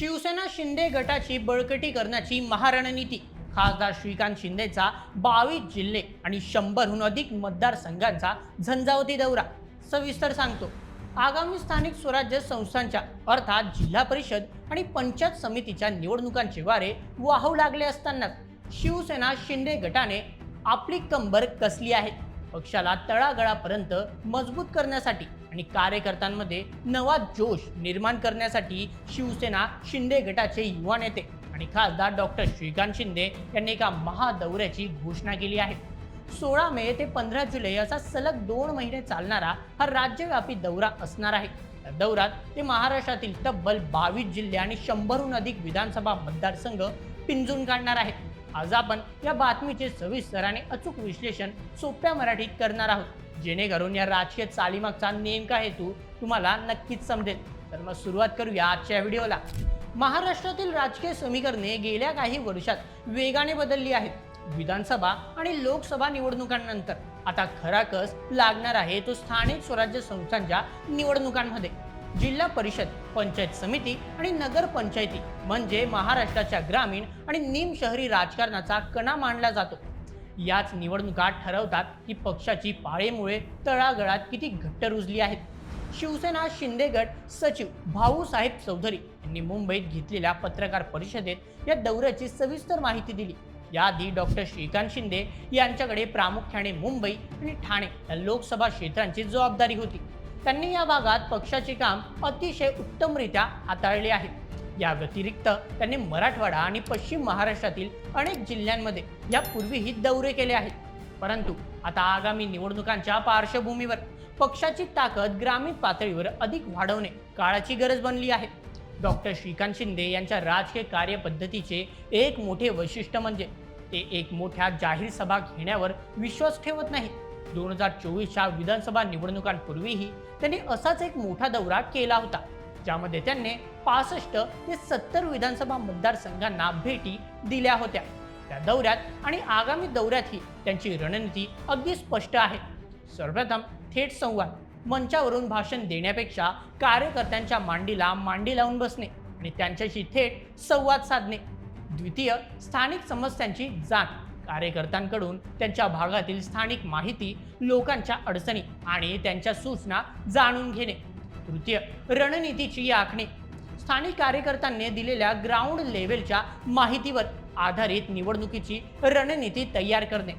शिवसेना शिंदे गटाची बळकटी करण्याची महारणनीती. खासदार श्रीकांत शिंदेचा 22 जिल्हे आणि 100हून अधिक मतदारसंघांचा झंझावती दौरा. सविस्तर सांगतो. आगामी स्थानिक स्वराज्य संस्थांच्या अर्थात जिल्हा परिषद आणि पंचायत समितीच्या निवडणुकांचे वारे वाहू लागले असतानाच शिवसेना शिंदे गटाने आपली कंबर कसली आहे. पक्षाला तळागाळापर्यंत मजबूत करण्यासाठी आणि कार्यकर्त्यांमध्ये नवा जोश निर्माण करण्यासाठी शिवसेना शिंदे गटाचे युवा नेते आणि खासदार डॉक्टर श्रीकांत शिंदे यांनी एका महादौऱ्याची घोषणा केली आहे. 16 मे ते 15 जुलै असा सलग 2 महिने चालणारा हा राज्यव्यापी दौरा असणार आहे. या दौऱ्यात ते महाराष्ट्रातील तब्बल 22 जिल्हे आणि 100हून अधिक विधानसभा मतदारसंघ पिंजून काढणार आहेत. आज आपण या बातमीचे सविस्तर आणि अचूक विश्लेषण सोप्या मराठीत करणार आहोत, जेणेकरून या राजकीय चालीमागचा नेमका हेतू तुम्हाला नक्कीच समजेल. तर मग सुरुवात करूया आजच्या व्हिडिओला. महाराष्ट्रातील राजकीय समीकरणे गेल्या काही वर्षात वेगाने बदलली आहेत. विधानसभा आणि लोकसभा निवडणुकांनंतर आता खरा कस लागणार आहे तो स्थानिक स्वराज्य संस्थांच्या निवडणुकांमध्ये. जिल्हा परिषद, पंचायत समिती आणि नगर पंचायती म्हणजे महाराष्ट्राच्या ग्रामीण आणि निम शहरी राजकारणाचा कणा मानला जातो. याच निवडणुका ठरवतात की पक्षाची पाळेमुळे तळागाळात किती घट्ट रुजली आहेत. शिवसेना शिंदे गट सचिव भाऊसाहेब चौधरी यांनी मुंबईत घेतलेल्या पत्रकार परिषदेत या दौऱ्याची सविस्तर माहिती दिली. याआधी डॉक्टर श्रीकांत शिंदे यांच्याकडे प्रामुख्याने मुंबई आणि ठाणे या लोकसभा क्षेत्रांची जबाबदारी होती. त्यांनी या भागात पक्षाचे काम अतिशय उत्तमरित्या हाताळले आहे. या व्यतिरिक्त त्यांनी मराठवाडा आणि पश्चिम महाराष्ट्रातील अनेक जिल्ह्यांमध्ये यापूर्वीही दौरे केले आहेत. परंतु आता आगामी निवडणुकांच्या पार्श्वभूमीवर पक्षाची ताकद ग्रामीण पातळीवर अधिक वाढवणे काळाची गरज बनली आहे. डॉक्टर श्रीकांत शिंदे यांच्या राजकीय कार्यपद्धतीचे एक मोठे वैशिष्ट्य म्हणजे ते एक मोठ्या जाहीर सभा घेण्यावर विश्वास ठेवत नाहीत. 2024च्या विधानसभा निवडणुकांपूर्वीही त्यांनी असाच एक मोठा दौरा केला होता, ज्यामध्ये त्यांनी 65 ते 70 विधानसभा मतदारसंघांना भेटी दिल्या होत्या. त्या दौऱ्यात आणि आगामी दौऱ्यातही त्यांची रणनीती अगदी स्पष्ट आहे. सर्वप्रथम थेट संवाद. मंचावरून भाषण देण्यापेक्षा कार्यकर्त्यांच्या मांडीला मांडी लावून बसणे आणि त्यांच्याशी थेट संवाद साधणे. द्वितीय, स्थानिक समस्यांची जाण. कार्यकर्त्यांकडून त्यांच्या भागातील स्थानिक माहिती, लोकांच्या अडचणी आणि त्यांच्या सूचना जाणून घेणे. तृतीय, रणनीतीची आखणी. स्थानिक कार्यकर्त्यांनी दिलेल्या ग्राउंड लेव्हलच्या माहितीवर आधारित निवडणुकीची रणनीती तयार करणे.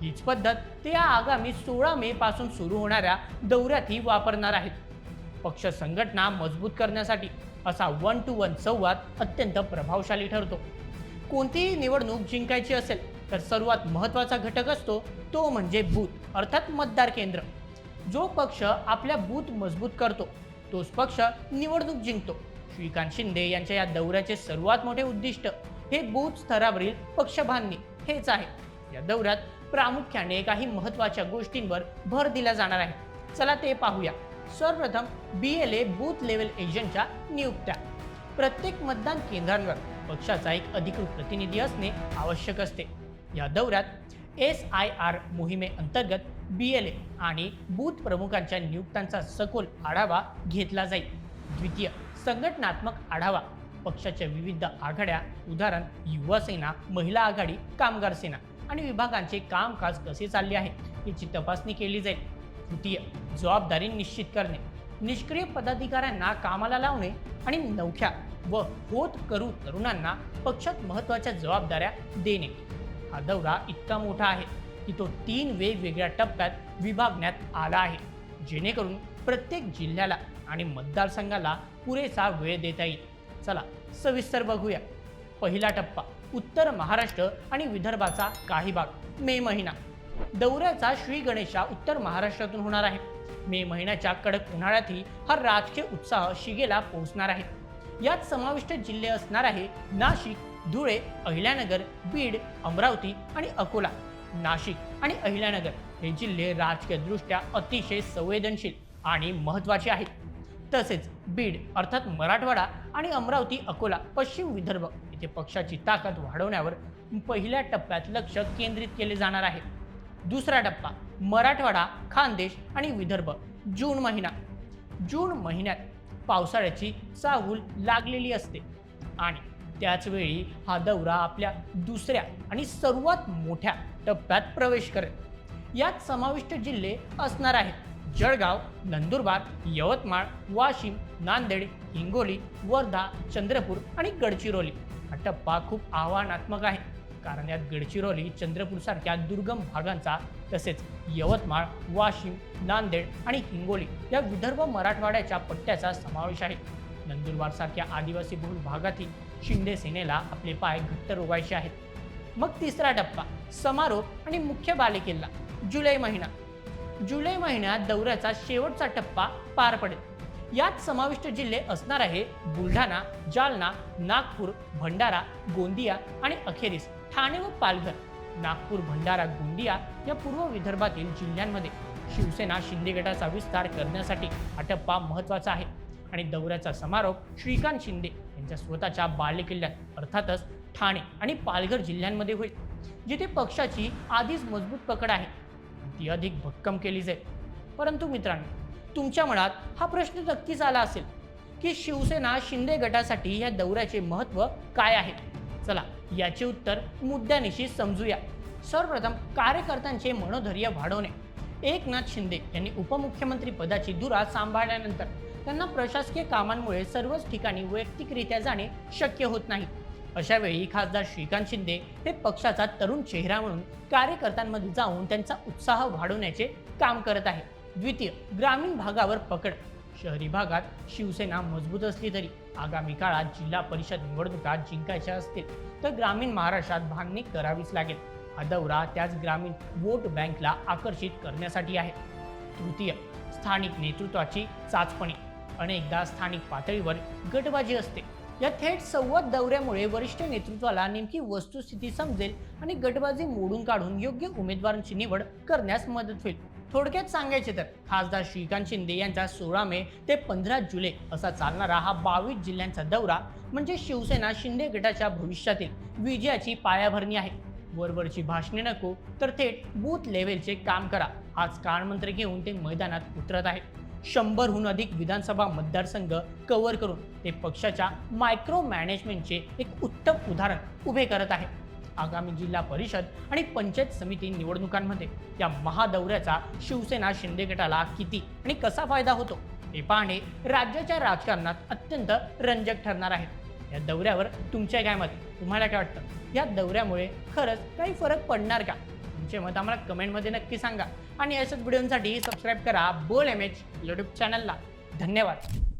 हीच पद्धत ते आगामी 16 मे पासून सुरू होणाऱ्या दौऱ्यातही वापरणार आहेत. पक्ष संघटना मजबूत करण्यासाठी असा 1 to 1 संवाद अत्यंत प्रभावशाली ठरतो. कोणतीही निवडणूक जिंकायची असेल तर सर्वात महत्त्वाचा घटक असतो तो म्हणजे बूथ अर्थात मतदार केंद्र. जो पक्ष आपल्या बूथ मजबूत करतो तोच पक्ष निवडणूक जिंकतो. श्रीकांत शिंदे यांच्या या दौऱ्याचे सर्वात मोठे उद्दिष्ट हे बूथ स्तरावरील पक्षबांधणी हेच आहे. या दौऱ्यात प्रामुख्याने काही महत्त्वाच्या गोष्टींवर भर दिला जाणार आहे. चला ते पाहूया. सर्वप्रथम BLA बूथ लेव्हल एजंटच्या नियुक्त्या. प्रत्येक मतदान केंद्रांवर पक्षाचा एक अधिकृत प्रतिनिधी असणे आवश्यक असते. या दौऱ्यात SIR मोहिमेअंतर्गत BLA आणि बूथ प्रमुखांच्या नियुक्त्यांचा सखोल आढावा घेतला जाईल. द्वितीय, संघटनात्मक आढावा. पक्षाच्या विविध आघाड्या उदाहरण युवा सेना, महिला आघाडी, कामगार सेना आणि विभागांचे कामकाज कसे चालले आहे याची तपासणी केली जाईल. तृतीय, जबाबदारी निश्चित करणे. निष्क्रिय पदाधिकाऱ्यांना कामाला लावणे आणि नवख्या व होत करू तरुणांना पक्षात महत्त्वाच्या जबाबदाऱ्या देणे. हा दौरा इतका मोठा आहे की तो 3 वेगवेगळ्या टप्प्यात विभागण्यात आला आहे, जेणेकरून प्रत्येक जिल्ह्याला आणि मतदारसंघाला पुरेसा वेळ देता येईल. चला सविस्तर बघूया. पहिला टप्पा उत्तर महाराष्ट्र आणि विदर्भाचा काही भाग. मे महिना. दौऱ्याचा श्री गणेशा उत्तर महाराष्ट्रातून होणार आहे. मे महिन्याच्या कडक उन्हाळ्यातही हा राजकीय उत्साह शिगेला पोहोचणार आहे. यात समाविष्ट जिल्हे असणार आहे नाशिक, धुळे, अहिल्यानगर, बीड, अमरावती आणि अकोला. नाशिक आणि अहिल्यानगर हे जिल्हे राजकीयदृष्ट्या अतिशय संवेदनशील आणि महत्त्वाचे आहेत. तसेच बीड अर्थात मराठवाडा आणि अमरावती, अकोला, पश्चिम विदर्भ येथे पक्षाची ताकद वाढवण्यावर पहिल्या टप्प्यात लक्ष केंद्रित केले जाणार आहे. दुसरा टप्पा मराठवाडा, खानदेश आणि विदर्भ. जून महिना. जून महिन्यात पावसाळ्याची चाहूल लागलेली असते. आणि त्याचवेळी हा दौरा आपल्या दुसऱ्या आणि सर्वात मोठ्या टप्प्यात प्रवेश करेल। यात समाविष्ट जिल्हे असणार आहेत जळगाव, नंदुरबार, यवतमाळ, वाशिम, नांदेड, हिंगोली, वर्धा, चंद्रपूर आणि गडचिरोली। हा टप्पा खूप आव्हानात्मक आहे, कारण यात गडचिरोली, चंद्रपूर सारख्या दुर्गम भागांचा तसेच यवतमाळ, वाशिम, नांदेड आणि हिंगोली या विदर्भ मराठवाड्याच्या पट्ट्याचा समावेश आहे। नंदुरबार सारख्या आदिवासी बहुल भागातील शिंदे सेनेला आपले पाय घट्ट रोवायचे आहेत। मग तिसरा टप्पा समारोप आणि मुख्य बालेकिल्ला जुलै महिना। जुलै महिन्यात दौऱ्याचा शेवटचा टप्पा पार पडेल। यात समाविष्ट जिल्हे असणार आहे बुलढाणा, जालना, नागपूर, भंडारा, गोंदिया आणि अखेरीस ठाणे व पालघर। नागपूर, भंडारा, गोंदिया या पूर्व विदर्भातील जिल्ह्यांमध्ये शिवसेना शिंदे गटाचा विस्तार करण्यासाठी हा टप्पा महत्त्वाचा आहे आणि दौऱ्याचा समारोप श्रीकांत शिंदे यांच्या स्वतःच्या बालेकिल्ल्यात अर्थातच ठाणे आणि पालघर जिल्ह्यांमध्ये होईल, जिथे पक्षाची आधीच मजबूत पकड आहे ती अधिक भक्कम केली जाईल। परंतु मित्रांनो, तुमच्या मनात हा प्रश्न नक्कीच आला असेल की शिवसेना शिंदे गटासाठी या दौऱ्याचे महत्त्व काय आहे? चला याचे उत्तर मुद्द्यानिशी समजूया। सर्वप्रथम कार्यकर्त्यांचे मनोधैर्य वाढवणे। एकनाथ शिंदे यांनी उपमुख्यमंत्री पदाची धुरा सांभाळल्यानंतर त्यांना प्रशासकीय कामांमुळे सर्वच ठिकाणी वैयक्तिकरित्या जाणे शक्य होत नाही। अशा वेळी खासदार श्रीकांत शिंदे हे पक्षाचा तरुण चेहरा म्हणून कार्यकर्त्यांमध्ये जाऊन त्यांचा उत्साह वाढवण्याचे काम करत आहे। द्वितीय, ग्रामीण भागावर पकड। शहरी भागात शिवसेना मजबूत असली तरी आगामी काळात जिल्हा परिषद निवडणुका जिंकायच्या असतील तर ग्रामीण महाराष्ट्रात बांधणी करावीच लागेल। हा दौरा त्याच ग्रामीण वोट बँकला आकर्षित करण्यासाठी आहे। तृतीय, स्थानिक नेतृत्वाची चाचपणी। अनेकदा स्थानिक पातळीवर गटबाजी असते। या थेट संवाद दौऱ्यामुळे वरिष्ठ नेतृत्वाला नेमकी वस्तुस्थिती समजेल आणि गटबाजी मोडून काढून योग्य उमेदवारांची निवड करण्यास मदत होईल। थोडक्यात सांगायचे तर खासदार श्रीकांत शिंदे यांचा 16 मे ते 15 जुलै असा चालणारा हा 22 जिल्ह्यांचा दौरा म्हणजे शिवसेना शिंदे गटाच्या भविष्यातील विजयाची पायाभरणी आहे। वरवरची भाषणे नको तर थेट बूथ लेव्हलचे काम करा हाच कानमंत्र घेऊन ते मैदानात उतरत आहेत। 100हून अधिक विधानसभा मतदारसंघ कव्हर करून ते पक्षाच्या मायक्रो मॅनेजमेंटचे एक उत्तम उदाहरण उभे करत आहे। आगामी जिल्हा परिषद आणि पंचायत समिती निवडणुकांमध्ये या महादौऱ्याचा शिवसेना शिंदे गटाला किती आणि कसा फायदा होतो हे पाहणे राज्याच्या राजकारणात अत्यंत रंजक ठरणार आहे। या दौऱ्यावर तुमच्या काय मत? तुम्हाला काय वाटतं? या दौऱ्यामुळे खरंच काही फरक पडणार का? तुमचे मत आम्हाला कमेंटमध्ये नक्की सांगा आणि अशाच व्हिडिओसाठी सबस्क्राईब करा बोल एमएच यूट्यूब चॅनलला। धन्यवाद।